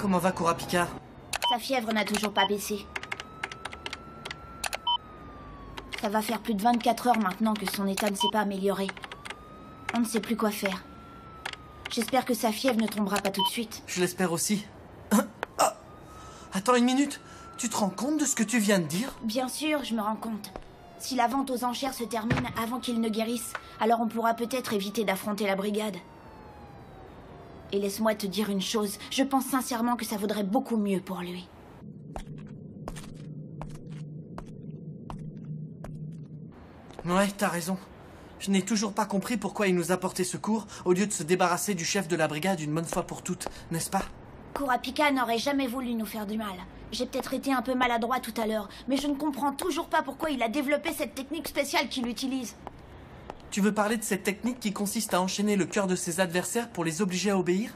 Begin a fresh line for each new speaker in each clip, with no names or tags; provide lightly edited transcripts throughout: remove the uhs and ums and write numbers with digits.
Comment va Kurapika?
Sa fièvre n'a toujours pas baissé. Ça va faire plus de 24 heures maintenant que son état ne s'est pas amélioré. On ne sait plus quoi faire. J'espère que sa fièvre ne tombera pas tout de suite.
Je l'espère aussi. Ah, attends une minute. Tu te rends compte de ce que tu viens de dire?
Bien sûr, je me rends compte. Si la vente aux enchères se termine avant qu'il ne guérisse, alors on pourra peut-être éviter d'affronter la brigade. Et laisse-moi te dire une chose, je pense sincèrement que ça vaudrait beaucoup mieux pour lui.
Ouais, t'as raison. Je n'ai toujours pas compris pourquoi il nous a porté secours au lieu de se débarrasser du chef de la brigade une bonne fois pour toutes, n'est-ce pas?
Kurapika n'aurait jamais voulu nous faire du mal. J'ai peut-être été un peu maladroit tout à l'heure, mais je ne comprends toujours pas pourquoi il a développé cette technique spéciale qu'il utilise.
Tu veux parler de cette technique qui consiste à enchaîner le cœur de ses adversaires pour les obliger à obéir?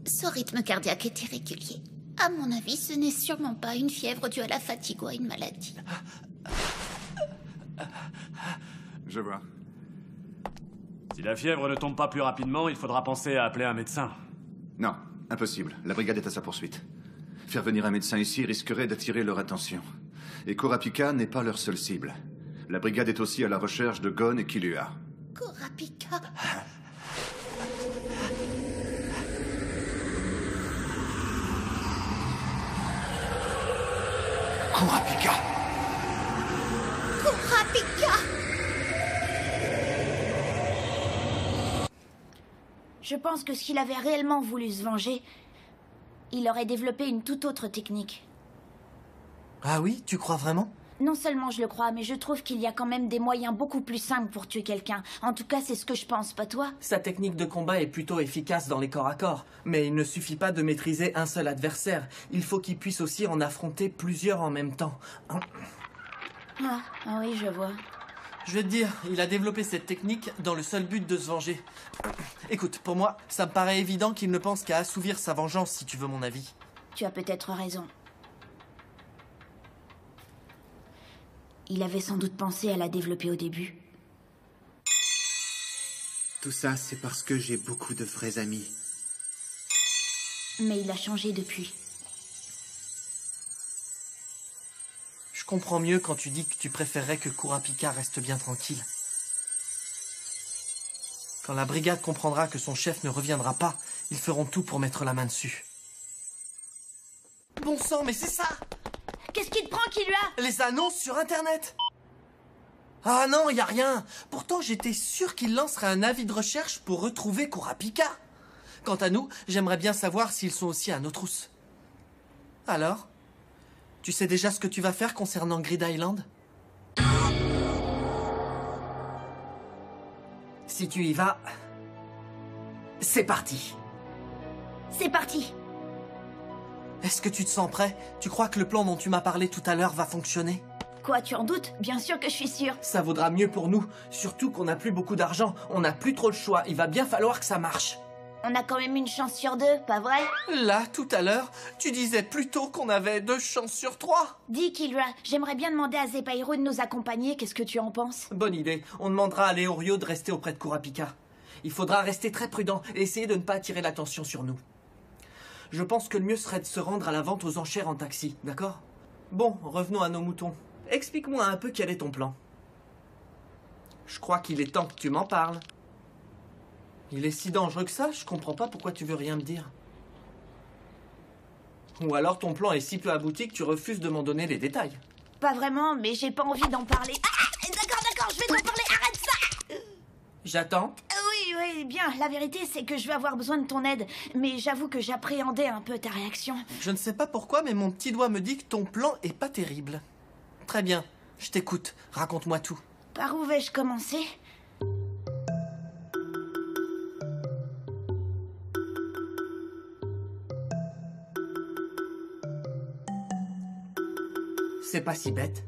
Ce rythme cardiaque est irrégulier. À mon avis, ce n'est sûrement pas une fièvre due à la fatigue ou à une maladie.
Je vois.
Si la fièvre ne tombe pas plus rapidement, il faudra penser à appeler un médecin.
Non, impossible. La brigade est à sa poursuite. Faire venir un médecin ici risquerait d'attirer leur attention. Et Kurapika n'est pas leur seule cible. La brigade est aussi à la recherche de Gon et Killua.
Kurapika.
Kurapika!
Kurapika!
Je pense que s'il avait réellement voulu se venger, il aurait développé une toute autre technique.
Ah oui, tu crois vraiment?
Non seulement je le crois, mais je trouve qu'il y a quand même des moyens beaucoup plus simples pour tuer quelqu'un. En tout cas, c'est ce que je pense, pas toi?
Sa technique de combat est plutôt efficace dans les corps à corps. Mais il ne suffit pas de maîtriser un seul adversaire. Il faut qu'il puisse aussi en affronter plusieurs en même temps.
Ah oui, je vois.
Je vais te dire, il a développé cette technique dans le seul but de se venger. Écoute, pour moi, ça me paraît évident qu'il ne pense qu'à assouvir sa vengeance, si tu veux mon avis.
Tu as peut-être raison. Il avait sans doute pensé à la développer au début.
Tout ça, c'est parce que j'ai beaucoup de vrais amis.
Mais il a changé depuis.
Je comprends mieux quand tu dis que tu préférerais que Kurapika reste bien tranquille. Quand la brigade comprendra que son chef ne reviendra pas, ils feront tout pour mettre la main dessus. Bon sang, mais c'est ça!
Qu'est-ce qui te prend, Killua?
Les annonces sur Internet! Ah non, y a rien! Pourtant, j'étais sûr qu'il lancerait un avis de recherche pour retrouver Kurapika. Quant à nous, j'aimerais bien savoir s'ils sont aussi à nos trousses. Alors? Tu sais déjà ce que tu vas faire concernant Grid Island? Si tu y vas, c'est parti.
C'est parti!
Est-ce que tu te sens prêt? Tu crois que le plan dont tu m'as parlé tout à l'heure va fonctionner?
Quoi, tu en doutes? Bien sûr que je suis sûre.
Ça vaudra mieux pour nous. Surtout qu'on n'a plus beaucoup d'argent. On n'a plus trop le choix. Il va bien falloir que ça marche.
On a quand même une chance sur 2, pas vrai?
Là, tout à l'heure, tu disais plutôt qu'on avait 2 chances sur 3.
Dis, Killua, j'aimerais bien demander à Zepairo de nous accompagner. Qu'est-ce que tu en penses?
Bonne idée. On demandera à Leorio de rester auprès de Kurapika. Il faudra rester très prudent et essayer de ne pas attirer l'attention sur nous. Je pense que le mieux serait de se rendre à la vente aux enchères en taxi, d'accord? Bon, revenons à nos moutons. Explique-moi un peu quel est ton plan. Je crois qu'il est temps que tu m'en parles. Il est si dangereux que ça, je comprends pas pourquoi tu veux rien me dire. Ou alors ton plan est si peu abouti que tu refuses de m'en donner les détails.
Pas vraiment, mais j'ai pas envie d'en parler. Ah, d'accord, je vais t'en parler, arrête ça!
J'attends.
Oui, bien, la vérité c'est que je vais avoir besoin de ton aide, mais j'avoue que j'appréhendais un peu ta réaction.
Je ne sais pas pourquoi, mais mon petit doigt me dit que ton plan est pas terrible. Très bien, je t'écoute, raconte-moi tout.
Par où vais-je commencer?
C'est pas si bête.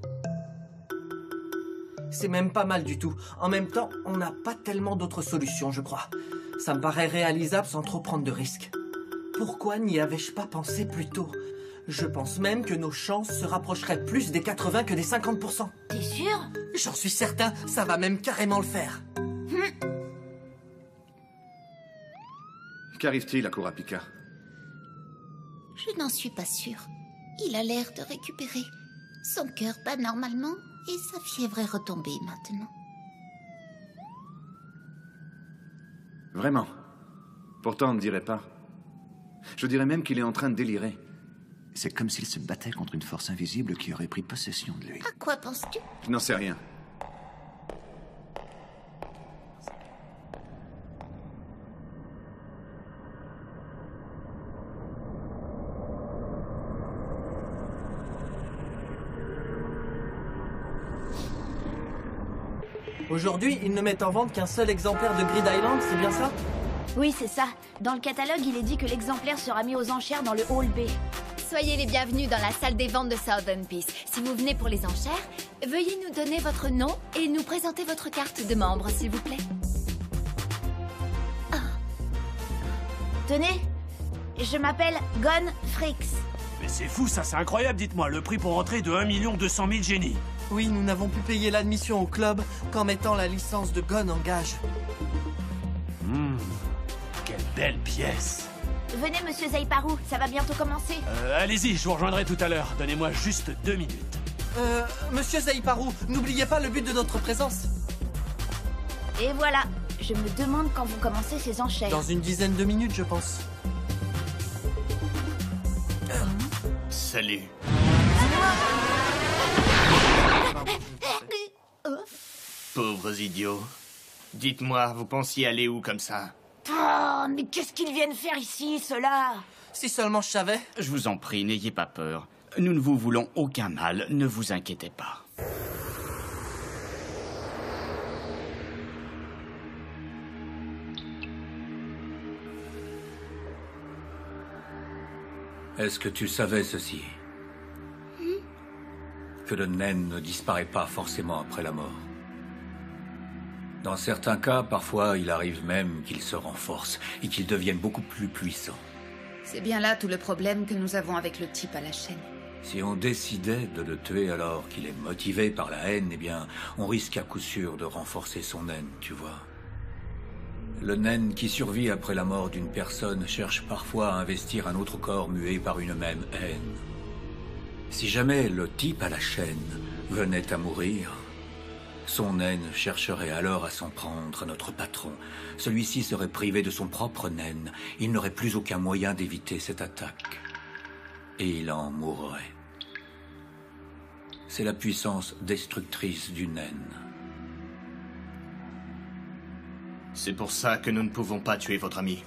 C'est même pas mal du tout. En même temps, on n'a pas tellement d'autres solutions, je crois. Ça me paraît réalisable sans trop prendre de risques. Pourquoi n'y avais-je pas pensé plus tôt? Je pense même que nos chances se rapprocheraient plus des 80 que des 50%.
T'es sûr?
J'en suis certain, ça va même carrément le faire.
Qu'arrive-t-il à Kurapika?
Je n'en suis pas sûre. Il a l'air de récupérer. Son cœur bat normalement et sa fièvre est retombée maintenant.
Vraiment? Pourtant, on ne dirait pas. Je dirais même qu'il est en train de délirer. C'est comme s'il se battait contre une force invisible qui aurait pris possession de lui.
À quoi penses-tu?
Je n'en sais rien.
Aujourd'hui, ils ne mettent en vente qu'un seul exemplaire de Grid Island, c'est bien ça?
Oui, c'est ça. Dans le catalogue, il est dit que l'exemplaire sera mis aux enchères dans le hall B.
Soyez les bienvenus dans la salle des ventes de Southern Peace. Si vous venez pour les enchères, veuillez nous donner votre nom et nous présenter votre carte de membre, s'il vous plaît.
Tenez, je m'appelle Gon Fricks.
Mais c'est fou, ça, c'est incroyable, dites-moi. Le prix pour entrer de 1 200 000 génies.
Oui, nous n'avons pu payer l'admission au club qu'en mettant la licence de Gon en gage.
Quelle belle pièce.
Venez, monsieur Zaiparu, ça va bientôt commencer.
Allez-y, je vous rejoindrai tout à l'heure. Donnez-moi juste 2 minutes.
Monsieur Zaiparu, n'oubliez pas le but de notre présence.
Et voilà, je me demande quand vous commencez ces enchères.
Dans une dizaine de minutes, je pense.
Salut.
Pauvres idiots. Dites-moi, vous pensiez aller où comme ça?
Oh, mais qu'est-ce qu'ils viennent faire ici, ceux-là?
Si seulement je savais.
Je vous en prie, n'ayez pas peur. Nous ne vous voulons aucun mal, ne vous inquiétez pas.
Est-ce que tu savais ceci? Que le naine ne disparaît pas forcément après la mort. Dans certains cas, parfois, il arrive même qu'il se renforce et qu'il devienne beaucoup plus puissant.
C'est bien là tout le problème que nous avons avec le type à la chaîne.
Si on décidait de le tuer alors qu'il est motivé par la haine, eh bien, on risque à coup sûr de renforcer son haine, tu vois. Le naine qui survit après la mort d'une personne cherche parfois à investir un autre corps muet par une même haine. Si jamais le type à la chaîne venait à mourir, son naine chercherait alors à s'en prendre à notre patron. Celui-ci serait privé de son propre naine. Il n'aurait plus aucun moyen d'éviter cette attaque. Et il en mourrait. C'est la puissance destructrice du naine.
C'est pour ça que nous ne pouvons pas tuer votre ami.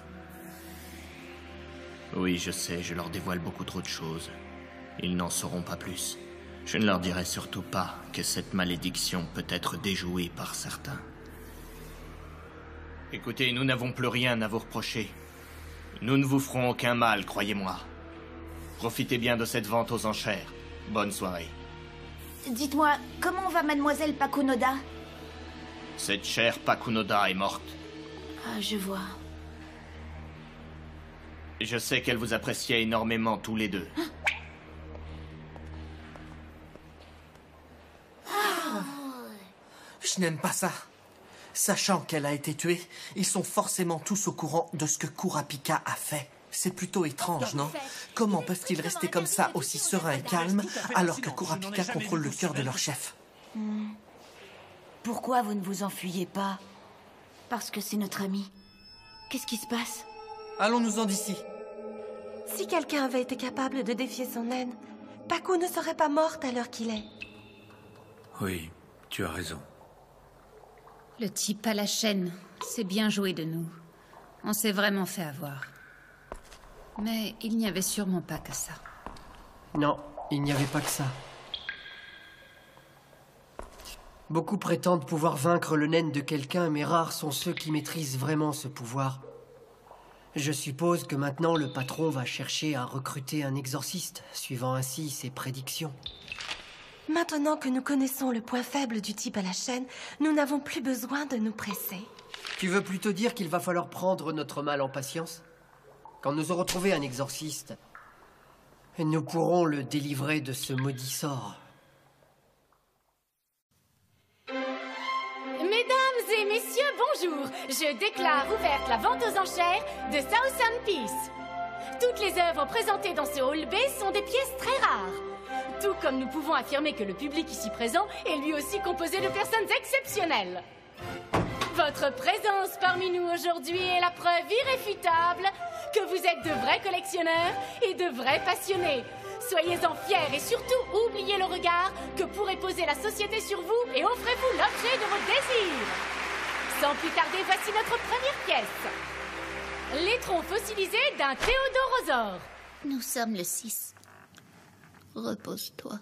Oui, je sais, je leur dévoile beaucoup trop de choses. Ils n'en sauront pas plus. Je ne leur dirai surtout pas que cette malédiction peut être déjouée par certains. Écoutez, nous n'avons plus rien à vous reprocher. Nous ne vous ferons aucun mal, croyez-moi. Profitez bien de cette vente aux enchères. Bonne soirée.
Dites-moi, comment va mademoiselle Pakunoda?
Cette chère Pakunoda est morte.
Ah, je vois.
Je sais qu'elle vous appréciait énormément tous les deux.
Je n'aime pas ça. Sachant qu'elle a été tuée, ils sont forcément tous au courant de ce que Kurapika a fait. C'est plutôt étrange, non? Comment peuvent-ils rester comme ça, aussi sereins et calmes, alors que Kurapika contrôle le cœur de leur chef?
Pourquoi vous ne vous enfuyez pas? Parce que c'est notre ami. Qu'est-ce qui se passe?
Allons-nous-en d'ici.
Si quelqu'un avait été capable de défier son haine, Paku ne serait pas morte à l'heure qu'il est.
Oui, tu as raison.
Le type à la chaîne, c'est bien joué de nous. On s'est vraiment fait avoir. Mais il n'y avait sûrement pas que ça.
Non, il n'y avait pas que ça. Beaucoup prétendent pouvoir vaincre le naine de quelqu'un, mais rares sont ceux qui maîtrisent vraiment ce pouvoir. Je suppose que maintenant le patron va chercher à recruter un exorciste, suivant ainsi ses prédictions.
Maintenant que nous connaissons le point faible du type à la chaîne, nous n'avons plus besoin de nous presser.
Tu veux plutôt dire qu'il va falloir prendre notre mal en patience? Quand nous aurons trouvé un exorciste, nous pourrons le délivrer de ce maudit sort.
Mesdames et messieurs,
Bonjour, je déclare ouverte la vente aux enchères de Southern Peace. Toutes les œuvres présentées dans ce hall B sont des pièces très rares. Tout comme nous pouvons affirmer que le public ici présent est lui aussi composé de personnes exceptionnelles. Votre présence parmi nous aujourd'hui est la preuve irréfutable que vous êtes de vrais collectionneurs et de vrais passionnés. Soyez-en fiers et surtout oubliez le regard que pourrait poser la société sur vous et offrez-vous l'objet de vos désirs. Sans plus tarder, voici notre première pièce. L'étron fossilisé d'un théodorosaure.
Nous sommes le 6. Repose-toi.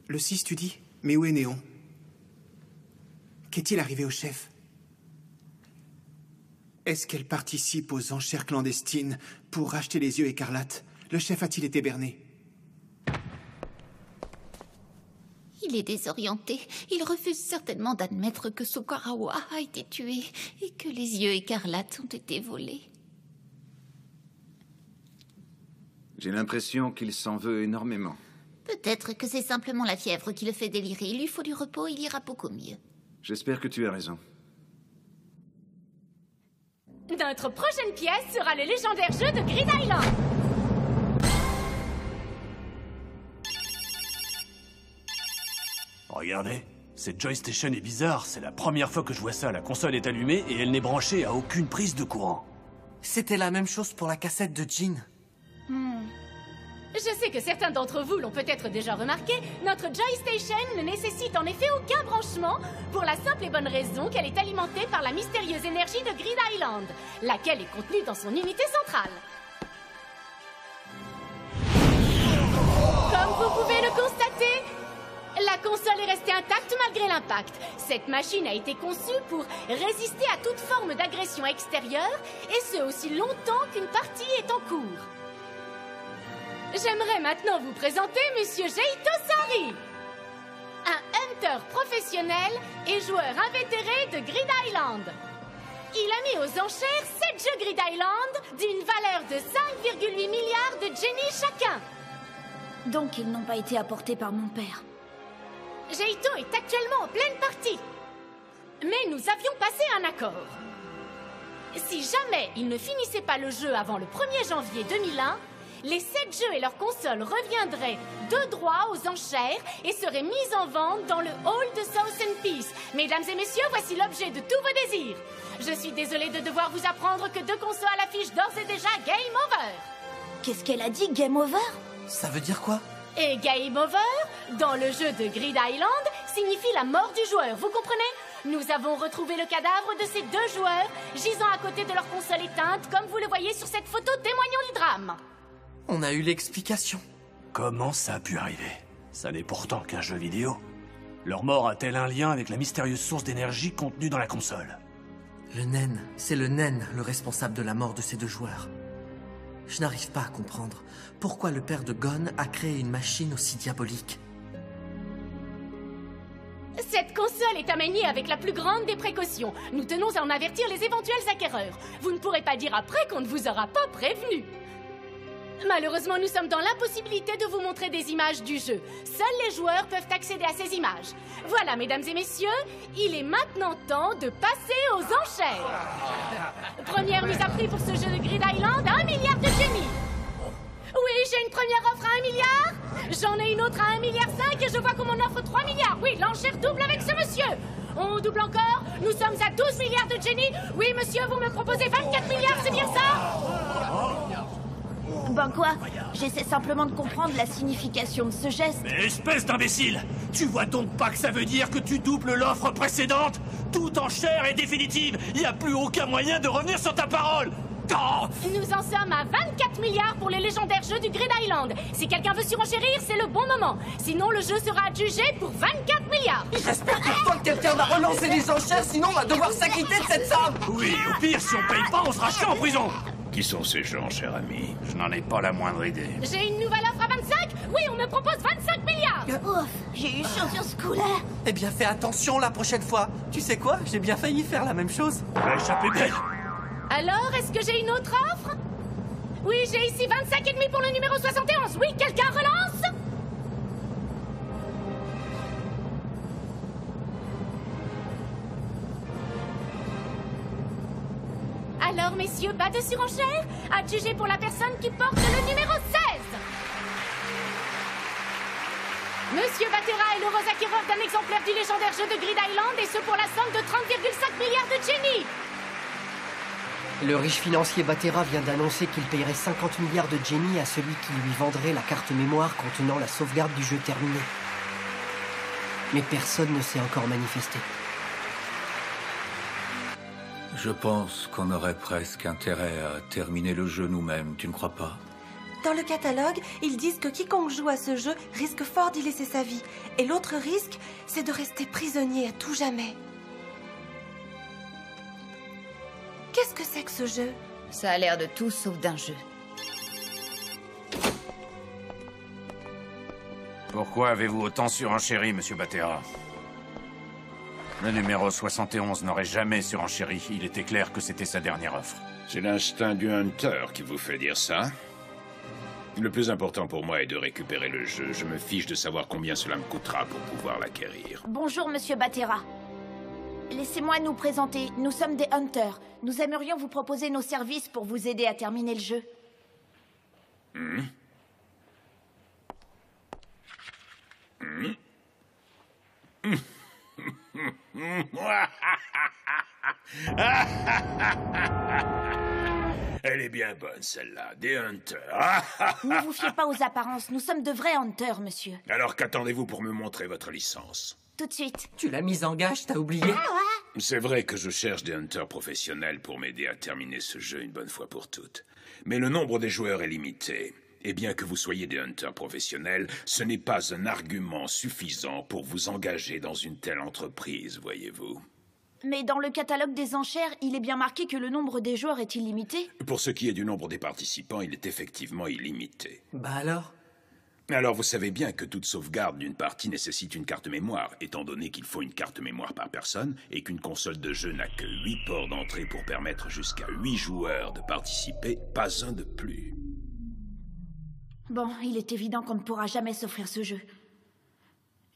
Le 6, tu dis? Mais où est Néon? Qu'est-il arrivé au chef? Est-ce qu'elle participe aux enchères clandestines pour racheter les yeux écarlates? Le chef a-t-il été berné?
Il est désorienté. Il refuse certainement d'admettre que Sukarawa a été tué et que les yeux écarlates ont été volés.
J'ai l'impression qu'il s'en veut énormément.
Peut-être que c'est simplement la fièvre qui le fait délirer. Il lui faut du repos, il ira beaucoup mieux.
J'espère que tu as raison.
Notre prochaine pièce sera le légendaire jeu de Grid Island.
Regardez, cette Joystation est bizarre. C'est la première fois que je vois ça. La console est allumée et elle n'est branchée à aucune prise de courant.
C'était la même chose pour la cassette de Jean.
Je sais que certains d'entre vous l'ont peut-être déjà remarqué, notre Joystation ne nécessite en effet aucun branchement pour la simple et bonne raison qu'elle est alimentée par la mystérieuse énergie de Grid Island, laquelle est contenue dans son unité centrale. Comme vous pouvez le constater, la console est restée intacte malgré l'impact. Cette machine a été conçue pour résister à toute forme d'agression extérieure, et ce aussi longtemps qu'une partie est en cours. J'aimerais maintenant vous présenter Monsieur Jeito Sari, un hunter professionnel et joueur invétéré de Grid Island. Il a mis aux enchères 7 jeux Grid Island d'une valeur de 5,8 milliards de jenny chacun.
Donc ils n'ont pas été apportés par mon père.
Jeito est actuellement en pleine partie. Mais nous avions passé un accord. Si jamais il ne finissait pas le jeu avant le 1er janvier 2001, les 7 jeux et leurs consoles reviendraient de droit aux enchères et seraient mis en vente dans le hall de Southern Peace. Mesdames et messieurs, voici l'objet de tous vos désirs. Je suis désolée de devoir vous apprendre que 2 consoles affichent d'ores et déjà Game Over.
Qu'est-ce qu'elle a dit, Game Over?
Ça veut dire quoi?
Et Game Over, dans le jeu de Grid Island, signifie la mort du joueur, vous comprenez? Nous avons retrouvé le cadavre de ces 2 joueurs, gisant à côté de leur console éteinte, comme vous le voyez sur cette photo témoignant du drame.
On a eu l'explication.
Comment ça a pu arriver? Ça n'est pourtant qu'un jeu vidéo. Leur mort a-t-elle un lien avec la mystérieuse source d'énergie contenue dans la console?
Le Nen, c'est le Nen, le responsable de la mort de ces 2 joueurs. Je n'arrive pas à comprendre pourquoi le père de Gon a créé une machine aussi diabolique.
Cette console est à manier avec la plus grande des précautions. Nous tenons à en avertir les éventuels acquéreurs. Vous ne pourrez pas dire après qu'on ne vous aura pas prévenu. Malheureusement, nous sommes dans l'impossibilité de vous montrer des images du jeu. Seuls les joueurs peuvent accéder à ces images. Voilà, mesdames et messieurs, il est maintenant temps de passer aux enchères. Première mise à prix pour ce jeu de Grid Island, 1 milliard de jenny. Oui, j'ai une première offre à 1 milliard. J'en ai une autre à 1,5 milliard et je vois qu'on m'en offre 3 milliards. Oui, l'enchère double avec ce monsieur. On double encore. Nous sommes à 12 milliards de jenny. Oui, monsieur, vous me proposez 24 milliards, c'est bien ça?
Ben quoi? J'essaie simplement de comprendre la signification de ce geste.
Mais espèce d'imbécile! Tu vois donc pas que ça veut dire que tu doubles l'offre précédente? Toute enchère est définitive. Il n'y a plus aucun moyen de revenir sur ta parole. Oh!
Nous en sommes à 24 milliards pour le légendaire jeu du Grid Island. Si quelqu'un veut surenchérir, c'est le bon moment. Sinon, le jeu sera adjugé pour 24 milliards.
J'espère pour toi que quelqu'un va relancer les enchères, sinon on va devoir s'acquitter de cette somme.
Oui, au pire, si on paye pas, on sera chiant en prison.
Qui sont ces gens, cher ami? Je n'en ai pas la moindre idée.
J'ai une nouvelle offre à 25. Oui, on me propose 25 milliards.
Ouf, j'ai eu chaud sur ce coup-là.
Eh bien, fais attention la prochaine fois. Tu sais quoi? J'ai bien failli faire la même chose.
Va échapper belle.
Alors, est-ce que j'ai une autre offre? Oui, j'ai ici 25,5 pour le numéro 71. Oui, quelqu'un relance? Monsieur bat de surenchère, adjugé pour la personne qui porte le numéro 16. Monsieur Batera est l'heureux acquéreur d'un exemplaire du légendaire jeu de Grid Island, et ce pour la somme de 30,5 milliards de Jenny.
Le riche financier Batera vient d'annoncer qu'il payerait 50 milliards de Jenny à celui qui lui vendrait la carte mémoire contenant la sauvegarde du jeu terminé. Mais personne ne s'est encore manifesté.
Je pense qu'on aurait presque intérêt à terminer le jeu nous-mêmes, tu ne crois pas?
Dans le catalogue, ils disent que quiconque joue à ce jeu risque fort d'y laisser sa vie. Et l'autre risque, c'est de rester prisonnier à tout jamais. Qu'est-ce que c'est que ce jeu?
Ça a l'air de tout sauf d'un jeu.
Pourquoi avez-vous autant surenchéri, Monsieur Batera? Le numéro 71 n'aurait jamais surenchéri. Il était clair que c'était sa dernière offre.
C'est l'instinct du hunter qui vous fait dire ça. Le plus important pour moi est de récupérer le jeu. Je me fiche de savoir combien cela me coûtera pour pouvoir l'acquérir.
Bonjour, Monsieur Batera. Laissez-moi nous présenter. Nous sommes des hunters. Nous aimerions vous proposer nos services pour vous aider à terminer le jeu.
Elle est bien bonne, celle-là. Des hunters.
Ne vous fiez pas aux apparences. Nous sommes de vrais hunters, monsieur.
Alors qu'attendez-vous pour me montrer votre licence?
Tout de suite.
Tu l'as mise en gage, t'as oublié?
C'est vrai que je cherche des hunters professionnels pour m'aider à terminer ce jeu une bonne fois pour toutes. Mais le nombre des joueurs est limité. Et bien que vous soyez des hunters professionnels, ce n'est pas un argument suffisant pour vous engager dans une telle entreprise, voyez-vous.
Mais dans le catalogue des enchères, il est bien marqué que le nombre des joueurs est illimité.
Pour ce qui est du nombre des participants, il est effectivement illimité.
Bah alors?
Alors vous savez bien que toute sauvegarde d'une partie nécessite une carte mémoire, étant donné qu'il faut une carte mémoire par personne et qu'une console de jeu n'a que 8 ports d'entrée pour permettre jusqu'à 8 joueurs de participer, pas un de plus.
Bon, il est évident qu'on ne pourra jamais s'offrir ce jeu.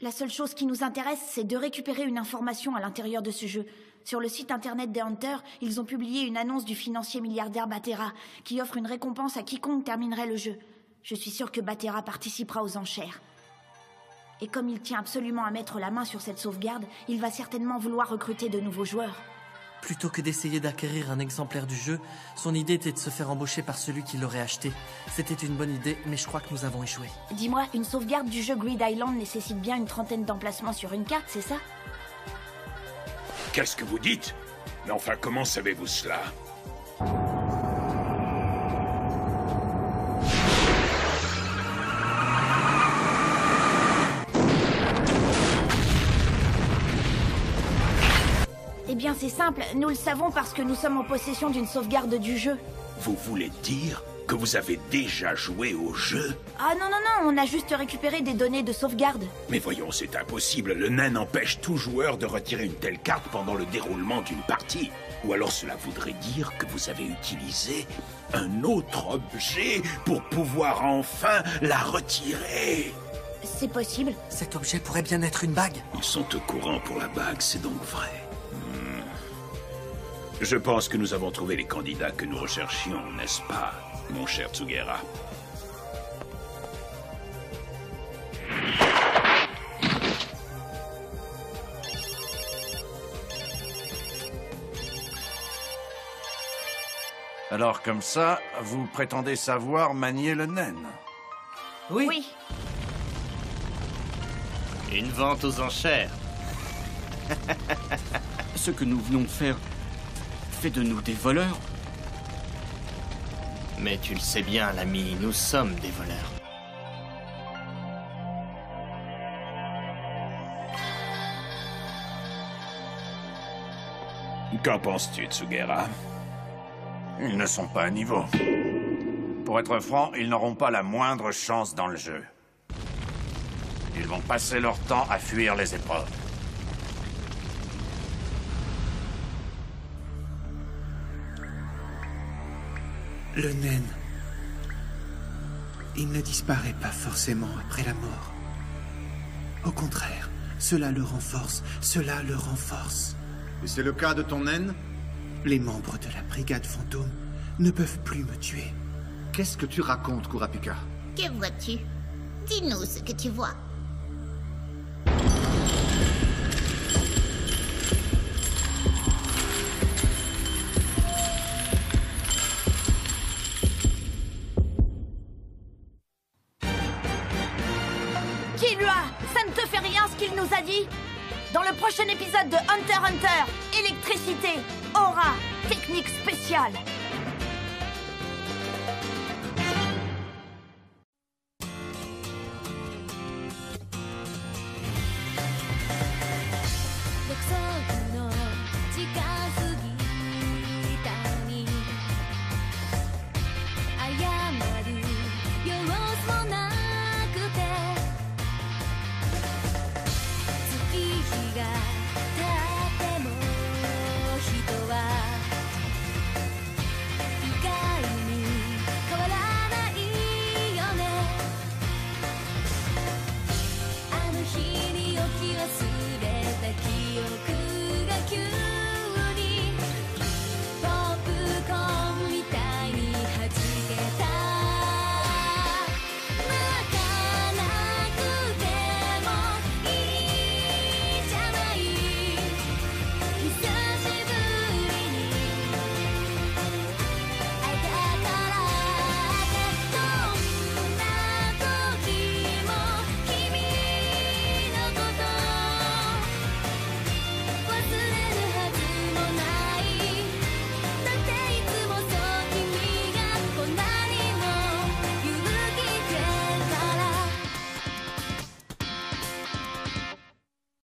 La seule chose qui nous intéresse, c'est de récupérer une information à l'intérieur de ce jeu. Sur le site internet des Hunters, ils ont publié une annonce du financier milliardaire Batera, qui offre une récompense à quiconque terminerait le jeu. Je suis sûre que Batera participera aux enchères. Et comme il tient absolument à mettre la main sur cette sauvegarde, il va certainement vouloir recruter de nouveaux joueurs.
Plutôt que d'essayer d'acquérir un exemplaire du jeu, son idée était de se faire embaucher par celui qui l'aurait acheté. C'était une bonne idée, mais je crois que nous avons échoué.
Dis-moi, une sauvegarde du jeu Grid Island nécessite bien une 30aine d'emplacements sur une carte, c'est ça?
Qu'est-ce que vous dites? Mais enfin, comment savez-vous cela?
Eh bien, c'est simple. Nous le savons parce que nous sommes en possession d'une sauvegarde du jeu.
Vous voulez dire que vous avez déjà joué au jeu?
Ah non, non, non, on a juste récupéré des données de sauvegarde.
Mais voyons, c'est impossible. Le nain empêche tout joueur de retirer une telle carte pendant le déroulement d'une partie. Ou alors cela voudrait dire que vous avez utilisé un autre objet pour pouvoir enfin la retirer.
C'est possible.
Cet objet pourrait bien être une bague.
Ils sont au courant pour la bague, c'est donc vrai. Je pense que nous avons trouvé les candidats que nous recherchions, n'est-ce pas, mon cher Tsugera?
Alors comme ça, vous prétendez savoir manier le naine?
Oui.
Oui.
Une vente aux enchères.
Ce que nous venons de faire fait de nous des voleurs.
Mais tu le sais bien, l'ami, nous sommes des voleurs.
Qu'en penses-tu, Tsugera?
Ils ne sont pas à niveau. Pour être franc, ils n'auront pas la moindre chance dans le jeu. Ils vont passer leur temps à fuir les épreuves.
Le naine, il ne disparaît pas forcément après la mort. Au contraire, cela le renforce, cela le renforce.
Et c'est le cas de ton naine?
Les membres de la brigade fantôme ne peuvent plus me tuer.
Qu'est-ce que tu racontes, Kurapika?
Que vois-tu? Dis-nous ce que tu vois.
Killua, ça ne te fait rien ce qu'il nous a dit? Dans le prochain épisode de Hunter x Hunter, électricité, aura, technique spéciale.